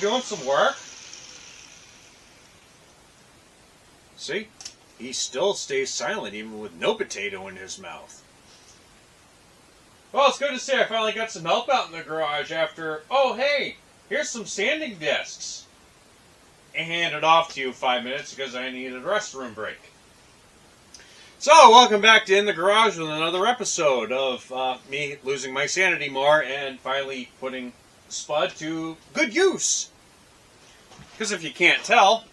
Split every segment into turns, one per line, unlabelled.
doing some work? See? He still stays silent even with no potato in his mouth. Well, it's good to see I finally got some help out in the garage after... Oh, hey! Here's some sanding discs. And hand it off to you 5 minutes because I needed a restroom break. So, welcome back to In the Garage with another episode of me losing my sanity more and finally putting Spud to good use. Because if you can't tell,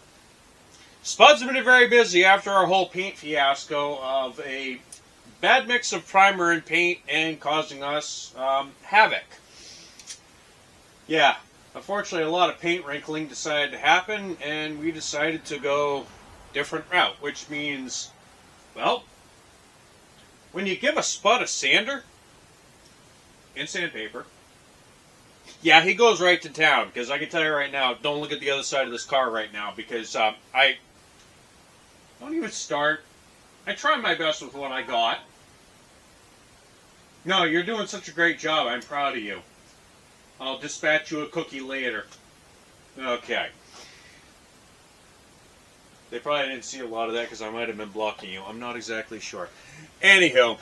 Spud's been very busy after our whole paint fiasco of a bad mix of primer and paint and causing us havoc. Yeah, unfortunately a lot of paint wrinkling decided to happen and we decided to go different route, which means, well, when you give a Spud a sander and sandpaper, yeah, he goes right to town, because I can tell you right now, don't look at the other side of this car right now, because I don't even start. I try my best with what I got. No, you're doing such a great job. I'm proud of you. I'll dispatch you a cookie later. Okay. They probably didn't see a lot of that because I might have been blocking you. I'm not exactly sure. Anywho,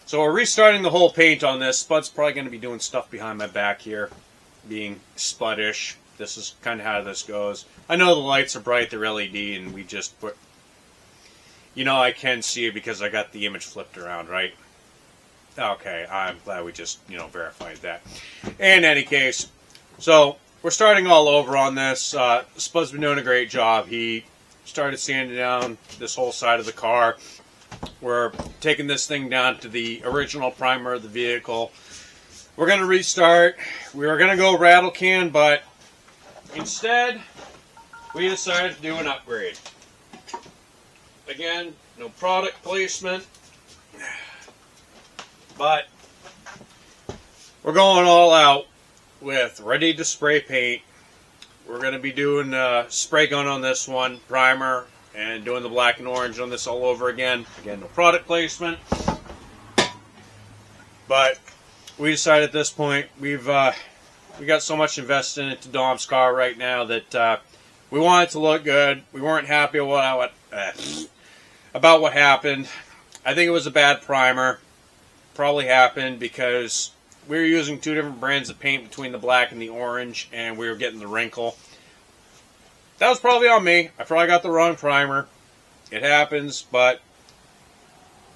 so we're restarting the whole paint on this. Spud's probably going to be doing stuff behind my back here, being Spuddish. This is kind of how this goes. I know the lights are bright, they're LED, and we just put... You know, I can see it because I got the image flipped around, right? Okay, I'm glad we just, verified that. In any case, so we're starting all over on this. Spud's been doing a great job. He started sanding down this whole side of the car. We're taking this thing down to the original primer of the vehicle. We're going to restart. We were going to go rattle can, but instead, we decided to do an upgrade. Again, no product placement, but we're going all out with ready to spray paint. We're going to be doing a spray gun on this one, primer, and doing the black and orange on this all over again. Again, no product placement. But we decided at this point, we got so much invested into Dom's car right now that we want it to look good. We weren't happy about what happened. I think it was a bad primer. Probably happened because we were using two different brands of paint between the black and the orange, and we were getting the wrinkle. That was probably on me. I probably got the wrong primer. It happens, but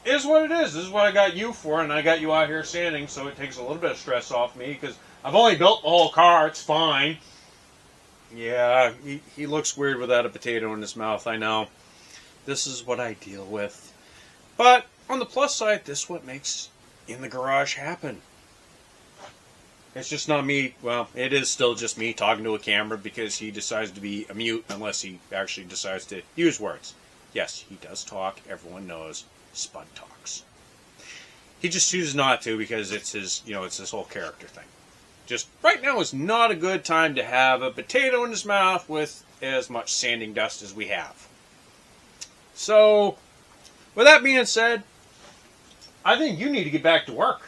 it is what it is. This is what I got you for, and I got you out here sanding, so it takes a little bit of stress off me, because I've only built the whole car. It's fine. Yeah, he looks weird without a potato in his mouth, I know. This is what I deal with. But on the plus side, this is what makes In the Garage happen. It's just not me. Well, it is still just me talking to a camera because he decides to be a mute unless he actually decides to use words. Yes, he does talk. Everyone knows Spud talks. He just chooses not to because it's his, it's his whole character thing. Just right now is not a good time to have a potato in his mouth with as much sanding dust as we have. So, with that being said, I think you need to get back to work.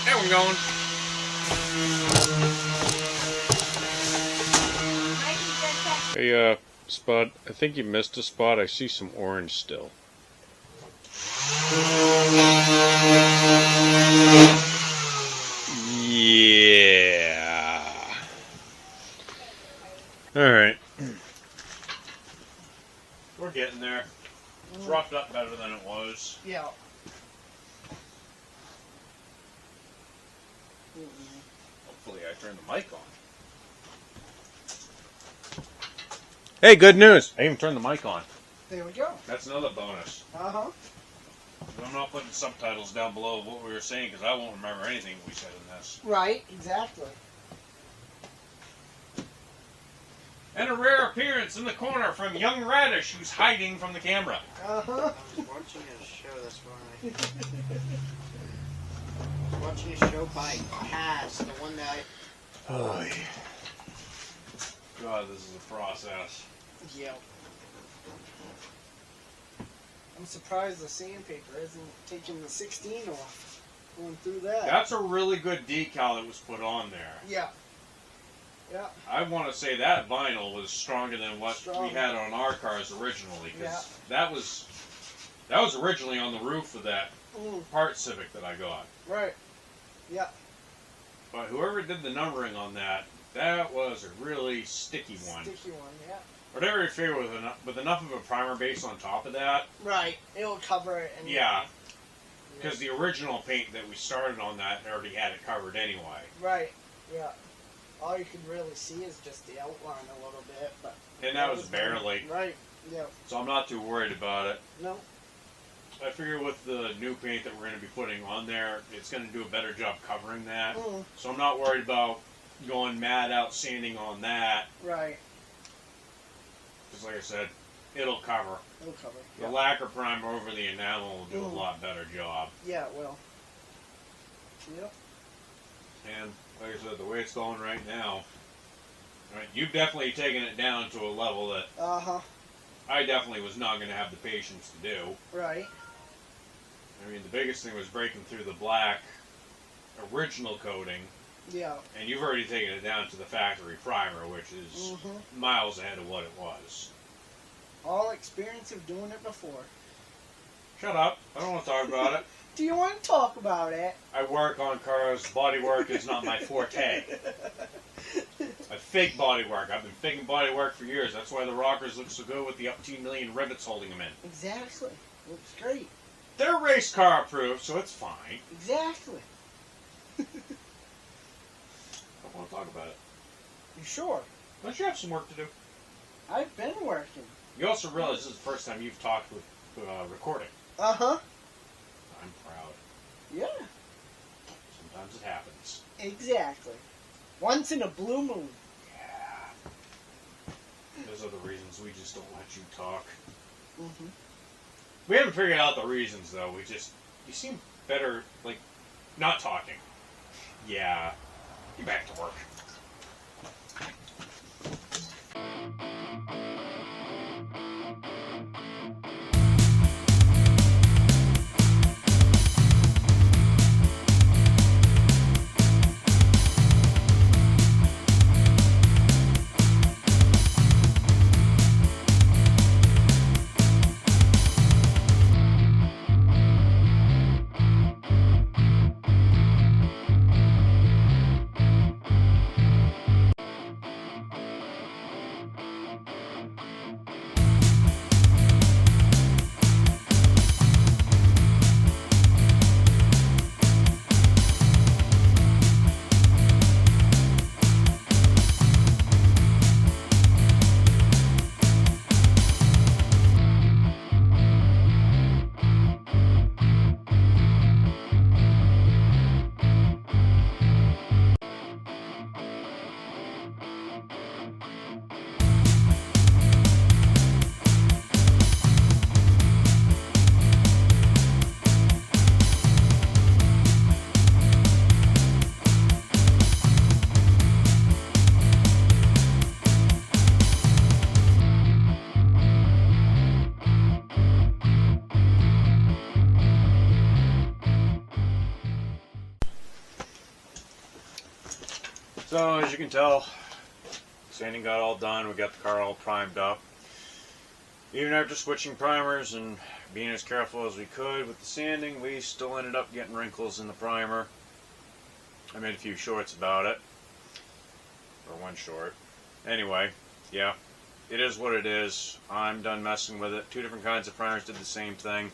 There we're going.
Hey, Spud, I think you missed a spot. I see some orange still.
getting there. It's roughed up better than it was.
Yeah.
Hopefully I turned the mic on. Hey, good news. I even turned the mic on.
There we go.
That's another bonus.
Uh-huh.
I'm not putting subtitles down below of what we were saying because I won't remember anything we said in this.
Right, exactly.
And a rare appearance in the corner from young Radish, who's hiding from the camera.
Uh-huh.
I was watching a show, that's why. I was watching a show by Cass, the one that
Oh, yeah. God, this is a process.
Yeah. I'm surprised the sandpaper isn't taking the 16 off. Going through that.
That's a really good decal that was put on there.
Yeah. Yeah.
I want to say that vinyl was stronger than what
Strong.
we had on our cars originally, because
Yeah.
that was originally on the roof of that part Civic that I got.
Right. Yeah.
But whoever did the numbering on that, that was a really sticky one.
Sticky one, yeah.
Whatever you figure with enough of a primer base on top of that,
Right. It'll cover it. Anyway.
yeah. Because the original paint that we started on that already had it covered anyway.
Right. Yeah. All you can really see is just the outline a little bit, but.
And that was barely.
Right. Yeah.
So I'm not too worried about it.
No.
I figure with the new paint that we're going to be putting on there, it's going to do a better job covering that. So I'm not worried about going mad out sanding on that.
Right.
Because like I said, it'll cover.
It'll cover.
The lacquer primer over the enamel will do a lot better job.
Yeah, it will. Yep.
And like I said, the way it's going right now, right, you've definitely taken it down to a level that I definitely was not going to have the patience to do.
Right.
I mean, the biggest thing was breaking through the black original coating.
Yeah.
And you've already taken it down to the factory primer, which is miles ahead of what it was.
All experience of doing it before.
Shut up. I don't want to talk about it.
Do you want to talk about it?
I work on cars. Body work is not my forte. I fake body work. I've been faking body work for years. That's why the rockers look so good with the up to 2 million rivets holding them in.
Exactly. Looks great.
They're race car approved, so it's fine.
Exactly.
I don't want to talk about it.
You sure?
Don't you have some work to do?
I've been working.
You also realize this is the first time you've talked with recording.
Uh-huh.
I'm proud.
Yeah.
Sometimes it happens.
Exactly. Once in a blue moon.
Yeah. Those are the reasons we just don't let you talk.
Mm-hmm.
We haven't figured out the reasons, though. You seem better, like, not talking. Yeah. Get back to work. So, as you can tell, sanding got all done. We got the car all primed up. Even after switching primers and being as careful as we could with the sanding, we still ended up getting wrinkles in the primer. I made a few shorts about it. Or one short. Anyway, yeah. it is what it is. I'm done messing with it. 2 different kinds of primers did the same thing.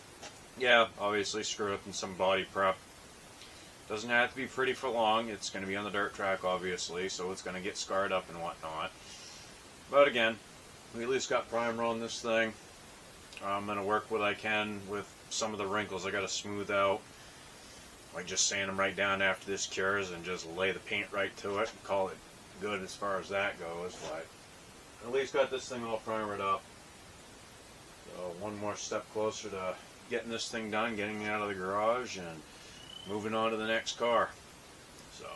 Yeah, obviously screw up in some body prep. Doesn't have to be pretty for long. It's going to be on the dirt track, obviously, so it's going to get scarred up and whatnot. But again, we at least got primer on this thing. I'm going to work what I can with some of the wrinkles I got to smooth out. Like just sand them right down after this cures and just lay the paint right to it and call it good as far as that goes. But at least got this thing all primered up. So one more step closer to getting this thing done, getting it out of the garage, and moving on to the next car. So,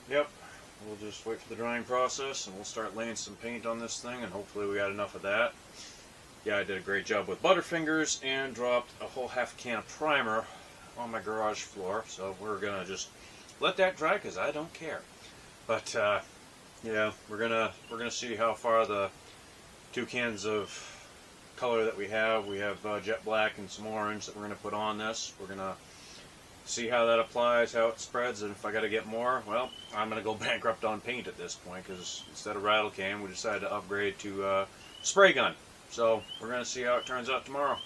yep, we'll just wait for the drying process and we'll start laying some paint on this thing, and hopefully we got enough of that. Yeah, I did a great job with Butterfingers and dropped a whole half can of primer on my garage floor, so we're gonna just let that dry because I don't care. But yeah, we're gonna see how far the 2 cans of color that we have. We have jet black and some orange that we're gonna put on this. We're gonna see how that applies, how it spreads, and if I got to get more, well, I'm gonna go bankrupt on paint at this point because instead of rattle can, we decided to upgrade to spray gun. So we're gonna see how it turns out tomorrow.